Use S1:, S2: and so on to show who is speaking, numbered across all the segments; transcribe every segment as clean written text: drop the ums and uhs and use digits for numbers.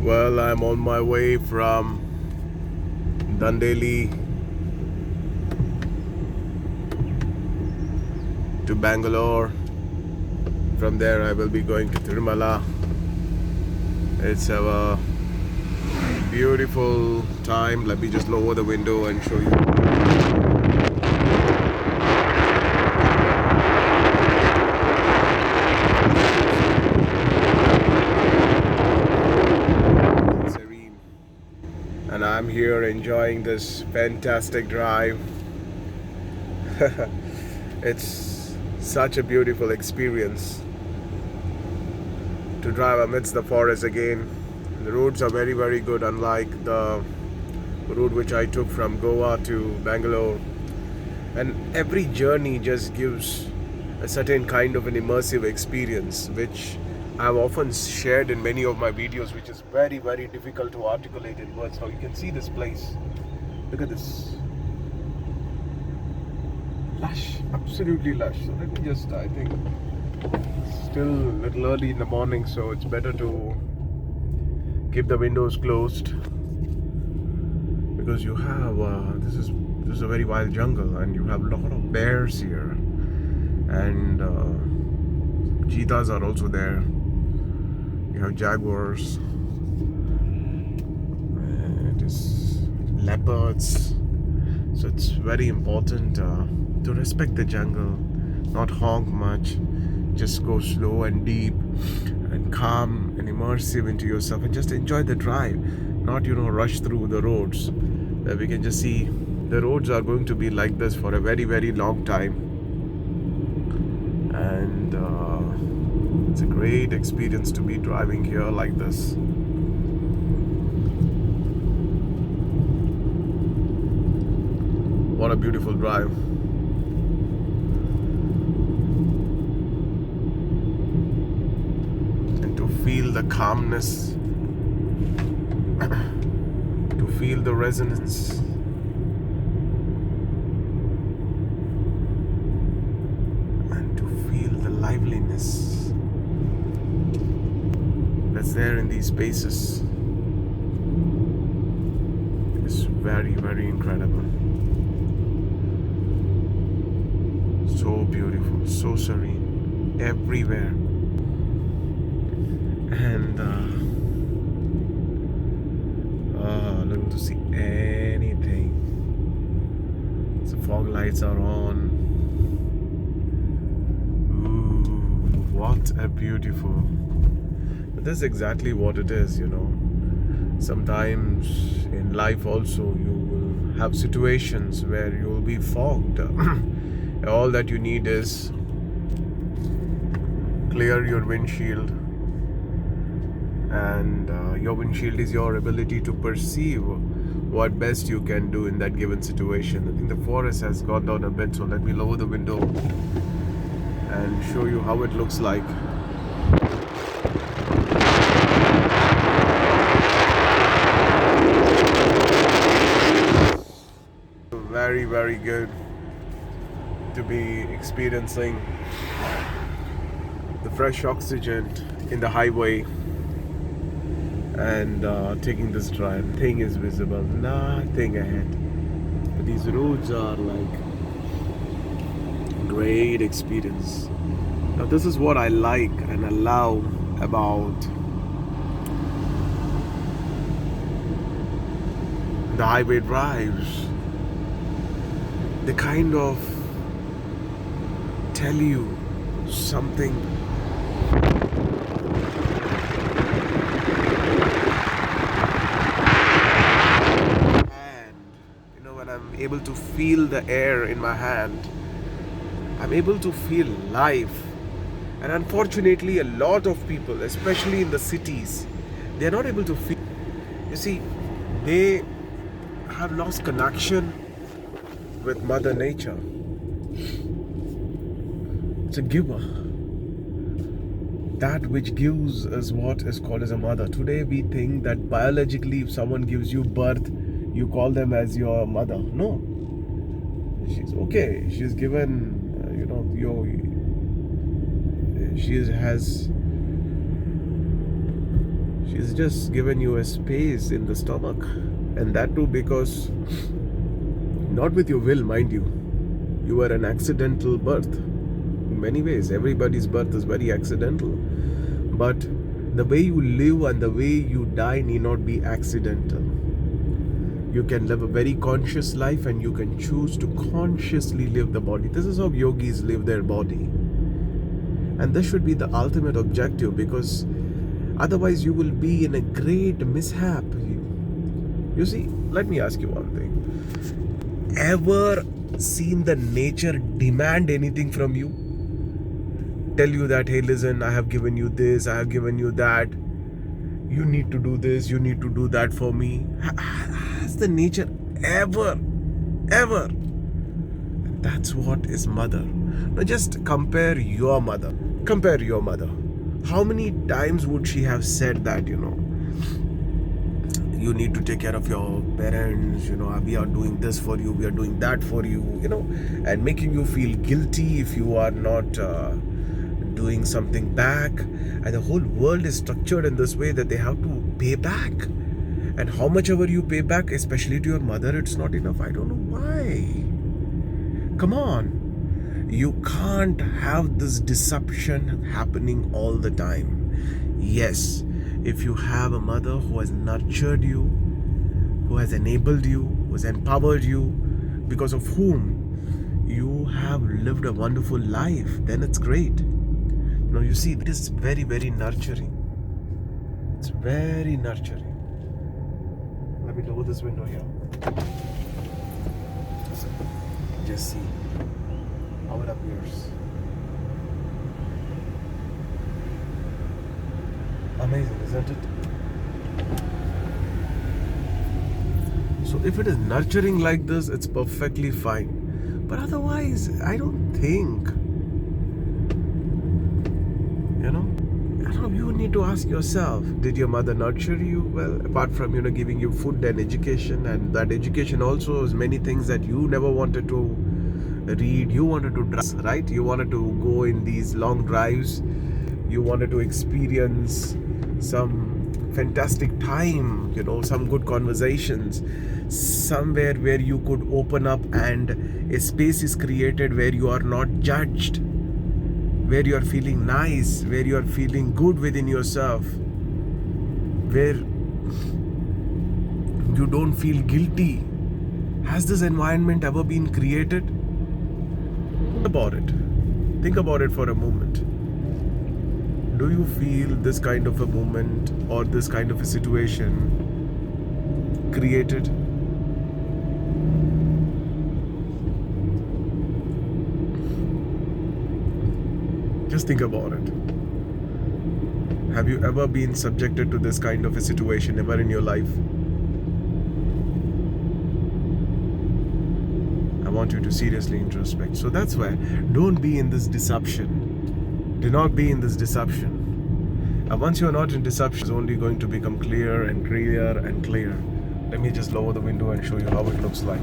S1: Well, I'm on my way from Dandeli to Bangalore. From there I will be going to Tirumala. It's a beautiful time. Let me just lower the window and show you. Serene. And I'm here enjoying this fantastic drive. It's such a beautiful experience to drive amidst the forest again. The roads are very, very good, unlike the route which I took from Goa to Bangalore. And every journey just gives a certain kind of an immersive experience, which I've often shared in many of my videos, which is very, very difficult to articulate in words. Now you can see this place. Look at this. Lush, absolutely lush. So let me just, I think, still a little early in the morning, so it's better to keep the windows closed, because you have this is a very wild jungle, and you have a lot of bears here, and cheetahs are also there. You have jaguars, and it is leopards. So it's very important to respect the jungle, not honk much, just go slow and deep and calm and immersive into yourself, and just enjoy the drive, not rush through the roads. We can just see the roads are going to be like this for a very, very long time, and it's a great experience to be driving here like this. What a beautiful drive. Feel the calmness, to feel the resonance, and to feel the liveliness that's there in these spaces. It's very, very incredible. So beautiful, so serene, everywhere. And unable to see anything. The fog lights are on. Ooh, what a beautiful. But that's exactly what it is, Sometimes in life also you will have situations where you will be fogged. All that you need is clear your windshield. And your windshield is your ability to perceive what best you can do in that given situation. I think the forest has gone down a bit, so let me lower the window and show you how it looks like. Very, very good to be experiencing the fresh oxygen in the highway. And taking this drive, nothing is visible, nothing ahead. But these roads are like great experience. Now this is what I like and I love about the highway drives. They kind of tell you something. I'm able to feel the air in my hand. I'm able to feel life. And unfortunately, a lot of people, especially in the cities, they're not able to feel. You see, they have lost connection with Mother Nature. It's a giver. That which gives is what is called as a mother. Today we think that biologically, if someone gives you birth, you call them as your mother. No. She's okay. She's given, she She's just given you a space in the stomach, and that too because, not with your will, mind you, you were an accidental birth. In many ways, everybody's birth is very accidental. But the way you live and the way you die need not be accidental. You can live a very conscious life and you can choose to consciously live the body. This is how yogis live their body. And this should be the ultimate objective, because otherwise you will be in a great mishap. You see, let me ask you one thing. Ever seen the nature demand anything from you? Tell you that, hey, listen, I have given you this, I have given you that. You need to do this, you need to do that for me. Has the nature ever? And that's what is mother. Now just compare your mother. Compare your mother. How many times would she have said that, you need to take care of your parents, we are doing this for you, we are doing that for you, and making you feel guilty if you are not doing something back. And the whole world is structured in this way that they have to pay back. And how much ever you pay back, especially to your mother, it's not enough. I don't know why. Come on. You can't have this deception happening all the time. Yes, if you have a mother who has nurtured you, who has enabled you, who has empowered you, because of whom you have lived a wonderful life, then it's great. You see, it is very, very nurturing. It's very nurturing. Let me lower this window here. Just see how it appears. Amazing, isn't it? So if it is nurturing like this, it's perfectly fine. But otherwise, I don't think, you need to ask yourself, did your mother nurture you? Well, apart from, giving you food and education, and that education also is many things that you never wanted to read. You wanted to drive, right? You wanted to go in these long drives. You wanted to experience some fantastic time, some good conversations, somewhere where you could open up and a space is created where you are not judged, where you are feeling nice, where you are feeling good within yourself, where you don't feel guilty. Has this environment ever been created? Think about it for a moment. Do you feel this kind of a moment or this kind of a situation created? Just think about it. Have you ever been subjected to this kind of a situation ever in your life? I want you to seriously introspect. So that's why, don't be in this deception. Do not be in this deception. And once you are not in deception, it's only going to become clearer and clearer and clearer. Let me just lower the window and show you how it looks like.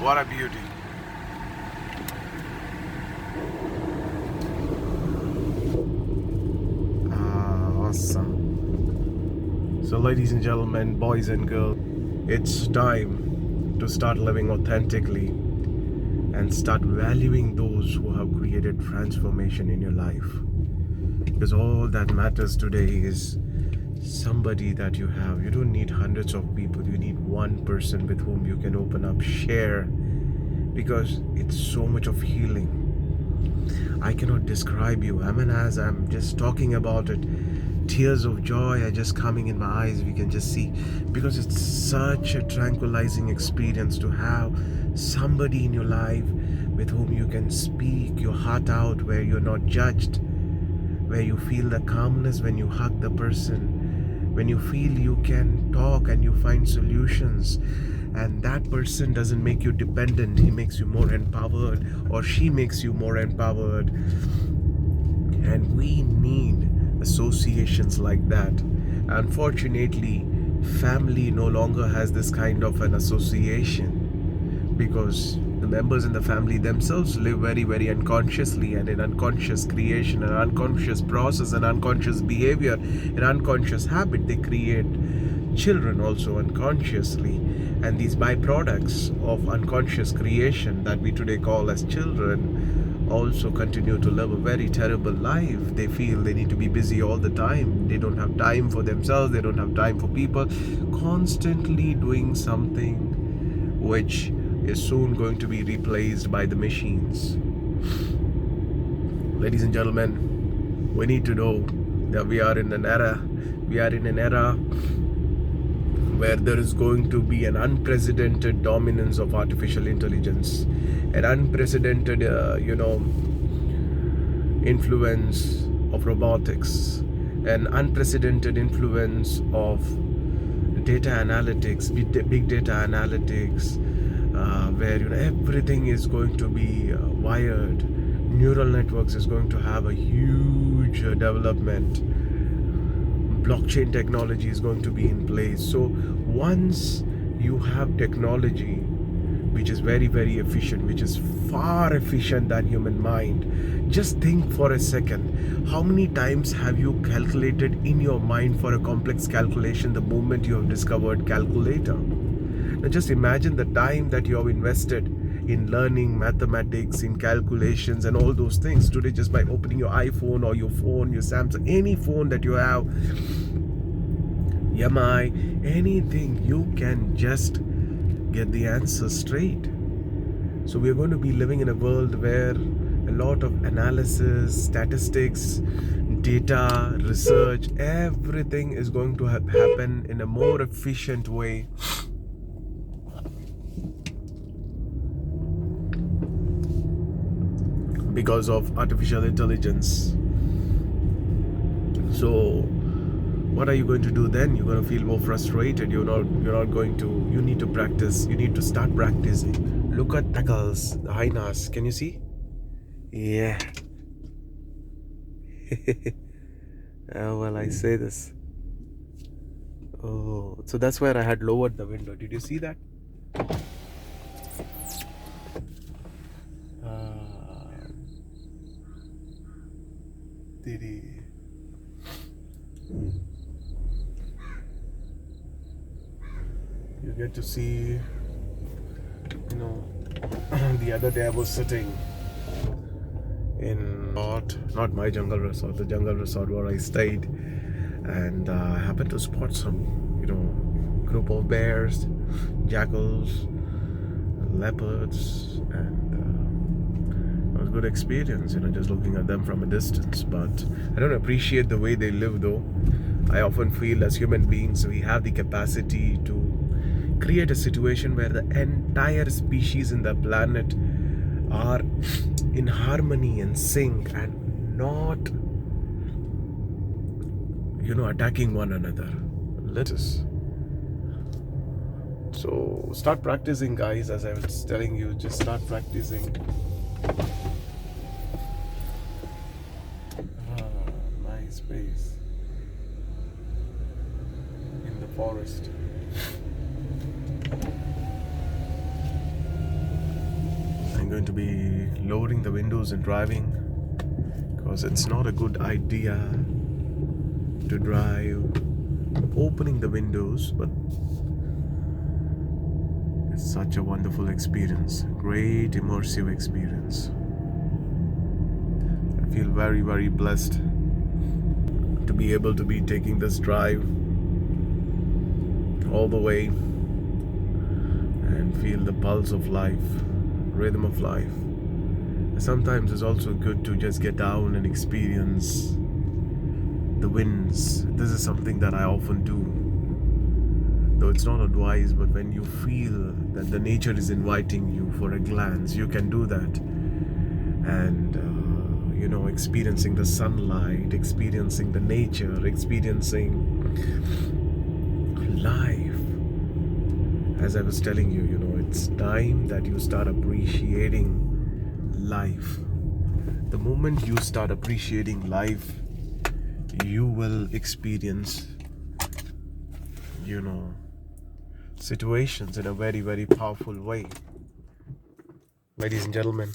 S1: What a beauty. Awesome. So ladies and gentlemen, boys and girls, it's time to start living authentically and start valuing those who have created transformation in your life. Because all that matters today is somebody that you have. You don't need hundreds of people. You need one person with whom you can open up, share, because it's so much of healing. I cannot describe you. As I'm just talking about it, tears of joy are just coming in my eyes. We can just see, because it's such a tranquilizing experience to have somebody in your life with whom you can speak your heart out, where you're not judged, where you feel the calmness when you hug the person, when you feel you can talk and you find solutions, and that person doesn't make you dependent. He makes you more empowered, or she makes you more empowered. And we need associations like that. Unfortunately, family no longer has this kind of an association, because the members in the family themselves live very, very unconsciously, and in unconscious creation, an unconscious process, an unconscious behavior, an unconscious habit, they create children also unconsciously. And these byproducts of unconscious creation that we today call as children also continue to live a very terrible life. They feel they need to be busy all the time. They don't have time for themselves. They don't have time for people. Constantly doing something which is soon going to be replaced by the machines. Ladies and gentlemen, we need to know that we are in an era where there is going to be an unprecedented dominance of artificial intelligence, an unprecedented, influence of robotics, an unprecedented influence of data analytics, big data analytics, where everything is going to be wired. Neural networks is going to have a huge development. Blockchain technology is going to be in place. So once you have technology which is very, very efficient, which is far efficient than human mind, just think for a second, how many times have you calculated in your mind for a complex calculation the moment you have discovered calculator? Now just imagine the time that you have invested in learning mathematics, in calculations and all those things. Today, just by opening your iPhone or your phone, your Samsung, any phone that you have, Yamai, anything, you can just get the answer straight. So we're going to be living in a world where a lot of analysis, statistics, data, research, everything is going to happen in a more efficient way. Because of artificial intelligence. So what are you going to do then? You're going to feel more frustrated. You're not going to, you need to practice. You need to start practicing. Look at the girls, the hyenas. Can you see? Yeah. Oh, well, I say this. Oh, so that's where I had lowered the window. Did you see that? You get to see, the other day I was sitting in not my jungle resort, the jungle resort where I stayed, and I happened to spot some, group of bears, jackals, leopards, and it was a good experience, just looking at them from a distance. But I don't appreciate the way they live, though. I often feel as human beings we have the capacity to create a situation where the entire species in the planet are in harmony and sync and not, attacking one another. Let us. So start practicing, guys. As I was telling you, just start practicing. Nice space in the forest. I'm going to be lowering the windows and driving, because it's not a good idea to drive opening the windows, but it's such a wonderful experience, great immersive experience. I feel very, very blessed to be able to be taking this drive all the way and feel the pulse of life, rhythm of life. Sometimes it's also good to just get down and experience the winds. This is something that I often do, though it's not advised, but when you feel that the nature is inviting you for a glance, you can do that. And experiencing the sunlight, experiencing the nature, experiencing life, as I was telling you, it's time that you start appreciating life. The moment you start appreciating life, you will experience, situations in a very, very powerful way. Ladies and gentlemen,